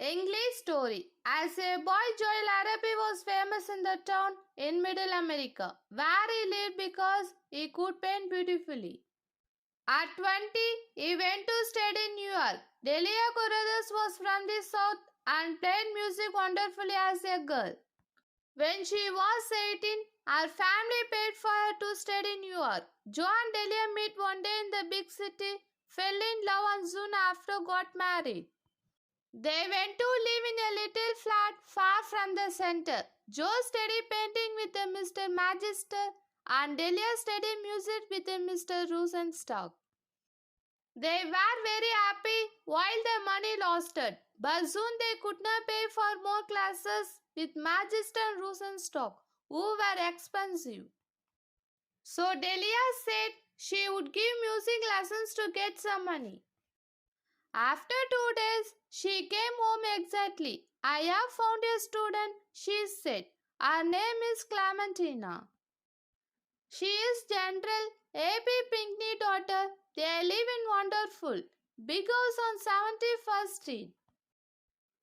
English story. As a boy, Joel Arabi was famous in the town in Middle America, where he lived because he could paint beautifully. At 20, he went to study in New York. Delia Corrales was from the south and played music wonderfully as a girl. When she was 18, her family paid for her to study in New York. Joe and Delia met one day in the big city, fell in love and soon after got married. They went to live in a little flat far from the center. Joe studied painting with a Mr. Magister and Delia studied music with a Mr. Rosenstock. They were very happy while the money lasted, but soon they could not pay for more classes with Magister and Rosenstock, who were expensive. So Delia said she would give music lessons to get some money. After 2 days, she came home exactly. I have found a student, she said. Her name is Clementina. She is General A.P. Pinckney's daughter. They live in wonderful big house on 71st Street.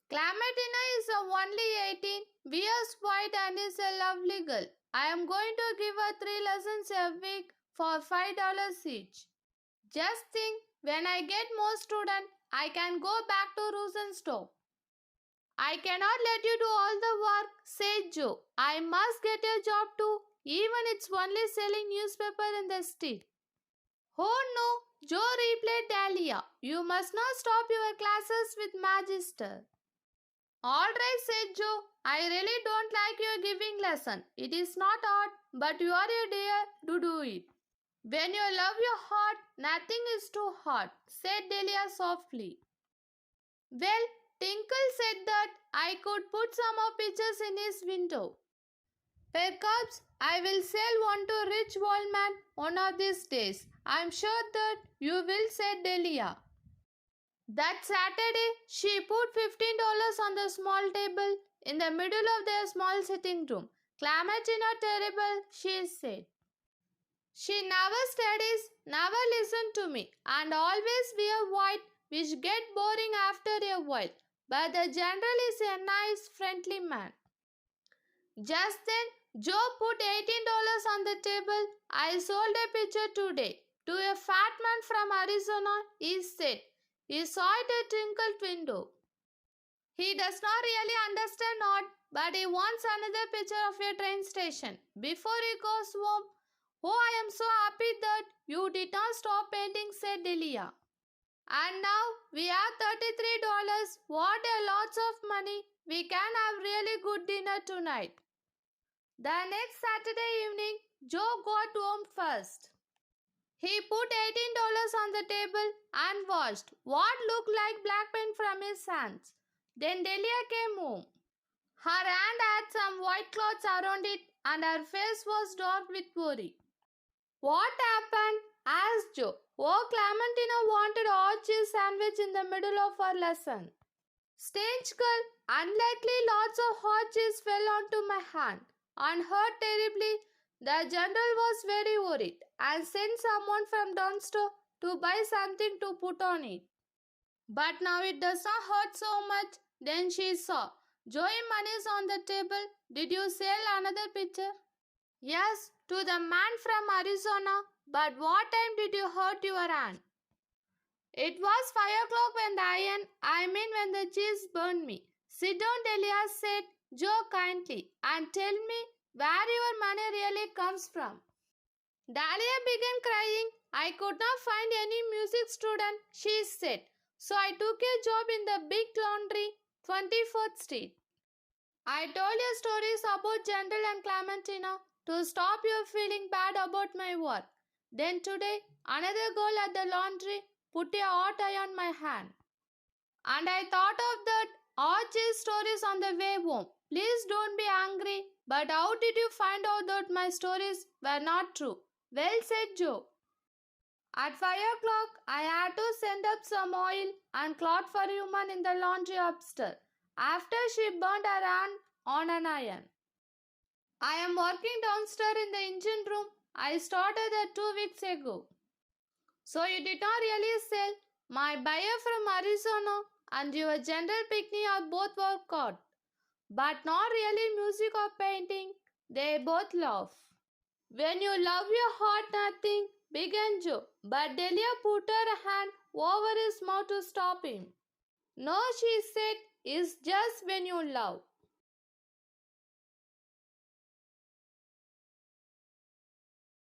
Clementina is only 18, wears white and is a lovely girl. I am going to give her 3 lessons a week for $5 each. Just think, when I get more students, I can go back to Rosenstock. I cannot let you do all the work, said Joe. I must get a job too, even it's only selling newspaper in the street. Oh no, Joe replied Dahlia. You must not stop your classes with Magister. All right, said Joe. I really don't like your giving lesson. It is not hard, but you are a dear to do it. When you love your heart, nothing is too hard, said Delia softly. Well, Tinkle said that I could put some more pictures in his window. Perhaps I will sell one to rich old man one of these days. I am sure that you will, said Delia. That Saturday, she put $15 on the small table in the middle of their small sitting room. Clementina terrible, she said. She never studies, never listens to me, and always wear white, which get boring after a while. But the general is a nice, friendly man. Just then, Joe put $18 on the table. I sold a picture today to a fat man from Arizona, he said. He saw it at Twinkle's window. He does not really understand art, but he wants another picture of a train station before he goes home. Oh, I am so happy that you did not stop painting, said Delia. And now we have $33. What a lots of money. We can have really good dinner tonight. The next Saturday evening, Joe got home first. He put $18 on the table and watched what looked like black paint from his hands. Then Delia came home. Her hand had some white cloths around it and her face was dark with worry. What happened? Asked Joe. Oh, Clementina wanted a hot cheese sandwich in the middle of her lesson. Strange girl, unlikely lots of hot cheese fell onto my hand and hurt terribly. The general was very worried and sent someone from downstairs to buy something to put on it. But now it does not hurt so much. Then she saw Joey money on the table. Did you sell another picture? Yes, to the man from Arizona. But what time did you hurt your hand? It was 5 o'clock when when the cheese burned me. Sit down, Delia said Joe kindly, and tell me where your money really comes from. Dahlia began crying. I could not find any music student, she said. So I took a job in the big laundry, 24th Street. I told you stories about General and Clementina to stop you feeling bad about my work. Then today, another girl at the laundry put a hot iron on my hand. And I thought of that hot cheese stories on the way home. Please don't be angry, but how did you find out that my stories were not true? Well, said Joe. At 5 o'clock, I had to send up some oil and cloth for a woman in the laundry upstairs after she burned her hand on an iron. I am working downstairs in the engine room. I started that 2 weeks ago. So you did not really sell? My buyer from Arizona and your general picnic or both were caught. But not really music or painting. They both laugh. When you love your heart, nothing big and Joe. But Delia put her hand over his mouth to stop him. No, she said, it's just when you love.